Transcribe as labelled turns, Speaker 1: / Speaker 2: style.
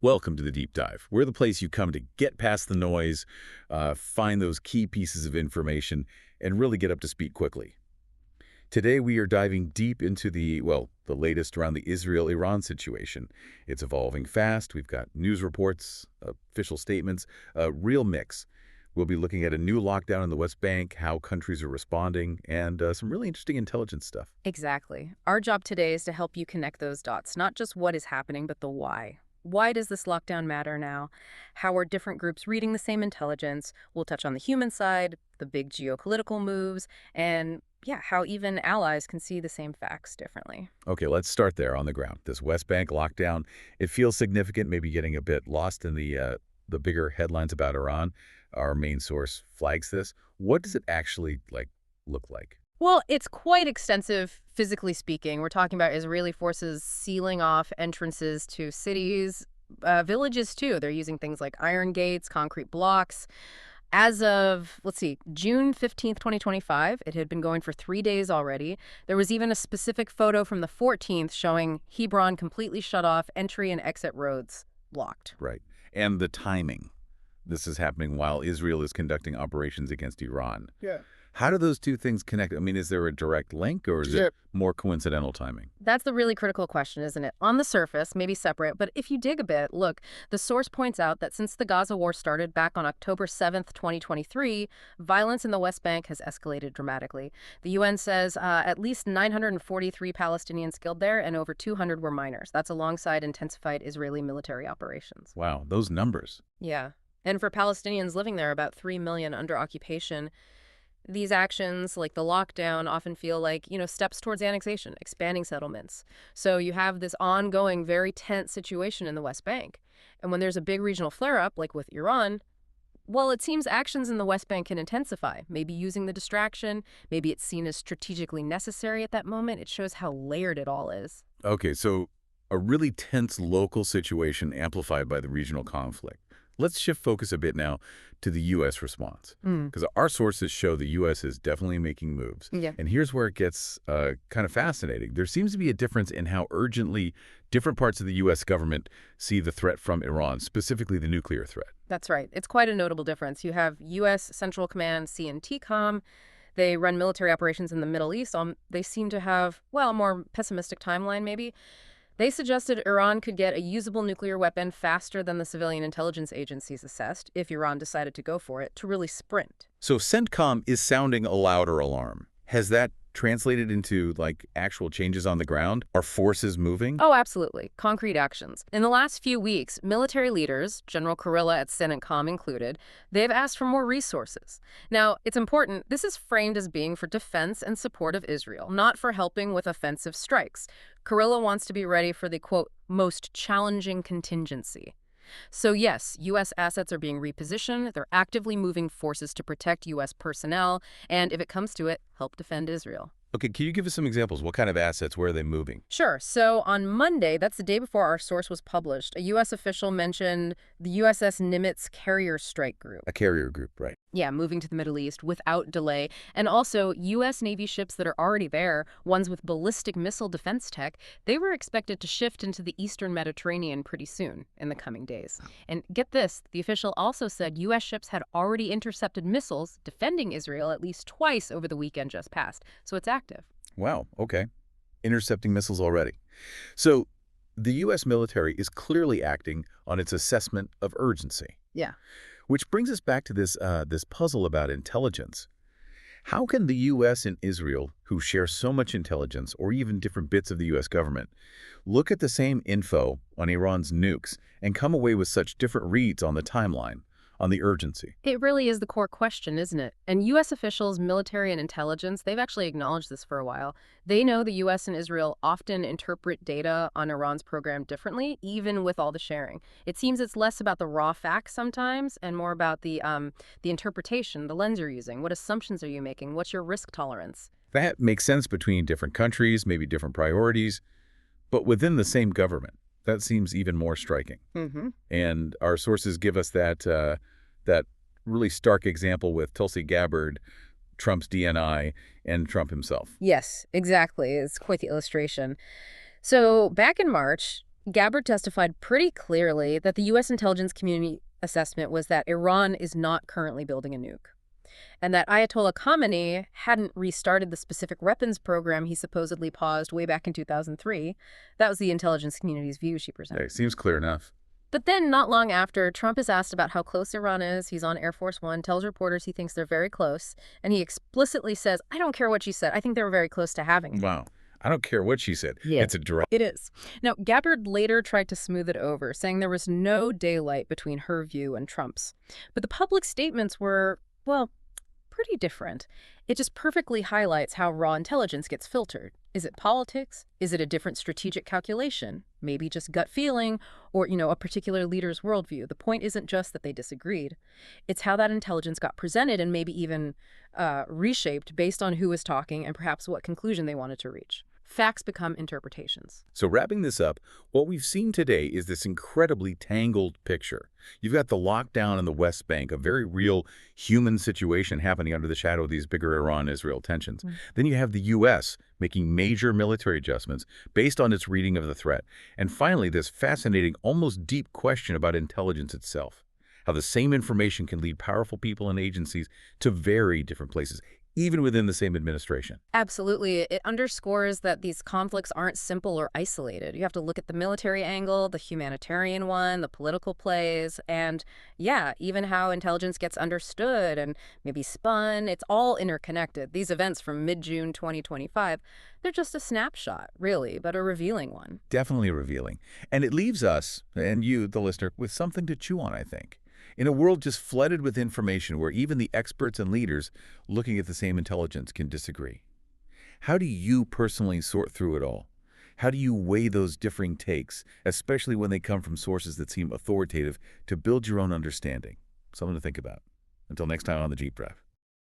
Speaker 1: Welcome to the Deep Dive. We're the place you come to get past the noise, find those key pieces of information, and really get up to speed quickly. Today we are diving deep into the latest around the Israel-Iran situation. It's evolving fast. We've got news reports, official statements, a real mix. We'll be looking at a new lockdown in the West Bank, how countries are responding, and some really interesting intelligence stuff.
Speaker 2: Exactly. Our job today is to help you connect those dots, not just what is happening, but the why. Why does this lockdown matter now? How are different groups reading the same intelligence? We'll touch on the human side, the big geopolitical moves, and yeah, how even allies can see the same facts differently.
Speaker 1: Okay, let's start there on the ground. This West Bank lockdown, it feels significant, maybe getting a bit lost in the bigger headlines about Iran. Our main source flags this. What does it actually look like?
Speaker 2: Well, it's quite extensive, physically speaking. We're talking about Israeli forces sealing off entrances to cities, villages too. They're using things like iron gates, concrete blocks. As of, let's see, June 15th, 2025, it had been going for 3 days already. There was even a specific photo from the 14th showing Hebron completely shut off, entry and exit roads blocked.
Speaker 1: Right. And the timing. This is happening while Israel is conducting operations against Iran.
Speaker 3: Yeah.
Speaker 1: How do those two things connect? I mean, is there a direct link or is it more coincidental timing?
Speaker 2: That's the really critical question, isn't it? On the surface, maybe separate, but if you dig a bit, look, the source points out that since the Gaza war started back on October 7th, 2023, violence in the West Bank has escalated dramatically. The UN says at least 943 Palestinians killed there and over 200 were minors. That's alongside intensified Israeli military operations.
Speaker 1: Wow, those numbers.
Speaker 2: Yeah. And for Palestinians living there, about 3 million under occupation, these actions, like the lockdown, often feel like, steps towards annexation, expanding settlements. So you have this ongoing, very tense situation in the West Bank. And when there's a big regional flare-up, like with Iran, well, it seems actions in the West Bank can intensify, maybe using the distraction, maybe it's seen as strategically necessary at that moment. It shows how layered it all is.
Speaker 1: Okay, so a really tense local situation amplified by the regional conflict. Let's shift focus a bit now to the U.S. response, because our sources show the U.S. is definitely making moves.
Speaker 2: Yeah.
Speaker 1: And here's where it gets kind of fascinating. There seems to be a difference in how urgently different parts of the U.S. government see the threat from Iran, specifically the nuclear threat.
Speaker 2: That's right. It's quite a notable difference. You have U.S. Central Command, CNTCOM. They run military operations in the Middle East. They seem to have, well, a more pessimistic timeline, maybe. They suggested Iran could get a usable nuclear weapon faster than the civilian intelligence agencies assessed, if Iran decided to go for it, to really sprint.
Speaker 1: So CENTCOM is sounding a louder alarm. Has that translated into, actual changes on the ground? Are forces moving?
Speaker 2: Oh, absolutely. Concrete actions. In the last few weeks, military leaders, General Kurilla at CENTCOM included, they've asked for more resources. Now, it's important, this is framed as being for defense and support of Israel, not for helping with offensive strikes. Kurilla wants to be ready for the, quote, most challenging contingency. So yes, U.S. assets are being repositioned. They're actively moving forces to protect U.S. personnel, and if it comes to it, help defend Israel.
Speaker 1: Okay, can you give us some examples? What kind of assets? Where are they moving?
Speaker 2: Sure. So on Monday, that's the day before our source was published, a U.S. official mentioned the USS Nimitz Carrier Strike Group.
Speaker 1: A carrier group, right.
Speaker 2: Yeah, moving to the Middle East without delay. And also, U.S. Navy ships that are already there, ones with ballistic missile defense tech, they were expected to shift into the Eastern Mediterranean pretty soon in the coming days. And get this, the official also said U.S. ships had already intercepted missiles defending Israel at least twice over the weekend just passed. So it's active.
Speaker 1: Wow, okay. Intercepting missiles already. So the U.S. military is clearly acting on its assessment of urgency.
Speaker 2: Yeah.
Speaker 1: Which brings us back to this puzzle about intelligence. How can the U.S. and Israel, who share so much intelligence, or even different bits of the U.S. government, look at the same info on Iran's nukes and come away with such different reads on the timeline, on the urgency?
Speaker 2: It really is the core question, isn't it? And U.S. officials, military and intelligence, they've actually acknowledged this for a while. They know the U.S. and Israel often interpret data on Iran's program differently, even with all the sharing. It seems it's less about the raw facts sometimes and more about the interpretation, the lens you're using. What assumptions are you making? What's your risk tolerance?
Speaker 1: That makes sense between different countries, maybe different priorities, but within the same government. That seems even more striking. And our sources give us that really stark example with Tulsi Gabbard, Trump's DNI, and Trump himself.
Speaker 2: Yes, exactly. It's quite the illustration. So back in March, Gabbard testified pretty clearly that the U.S. intelligence community assessment was that Iran is not currently building a nuke, and that Ayatollah Khamenei hadn't restarted the specific weapons program he supposedly paused way back in 2003. That was the intelligence community's view she
Speaker 1: Hey,
Speaker 2: presented.
Speaker 1: seems clear enough.
Speaker 2: But then, not long after, Trump is asked about how close Iran is. He's on Air Force One, tells reporters he thinks they're very close, and he explicitly says, I don't care what you said. I think they were very close to having it.
Speaker 1: Wow. I don't care what she said.
Speaker 2: Yeah.
Speaker 1: It's a direct.
Speaker 2: It is. Now, Gabbard later tried to smooth it over, saying there was no daylight between her view and Trump's. But the public statements were, well, pretty different. It just perfectly highlights how raw intelligence gets filtered. Is it politics? Is it a different strategic calculation? Maybe just gut feeling or, a particular leader's worldview. The point isn't just that they disagreed. It's how that intelligence got presented and maybe even reshaped based on who was talking and perhaps what conclusion they wanted to reach. Facts become interpretations.
Speaker 1: So wrapping this up, what we've seen today is this incredibly tangled picture. You've got the lockdown in the West Bank, a very real human situation happening under the shadow of these bigger Iran-Israel tensions. Then you have the U.S. making major military adjustments based on its reading of the threat. And finally, this fascinating, almost deep question about intelligence itself. How the same information can lead powerful people and agencies to very different places, even within the same administration.
Speaker 2: Absolutely. It underscores that these conflicts aren't simple or isolated. You have to look at the military angle, the humanitarian one, the political plays, and yeah, even how intelligence gets understood and maybe spun. It's all interconnected. These events from mid-June 2025, they're just a snapshot, really, but a revealing one.
Speaker 1: Definitely revealing. And it leaves us, and you, the listener, with something to chew on, I think. In a world just flooded with information where even the experts and leaders looking at the same intelligence can disagree. How do you personally sort through it all? How do you weigh those differing takes, especially when they come from sources that seem authoritative, to build your own understanding? Something to think about. Until next time on The Deep Dive.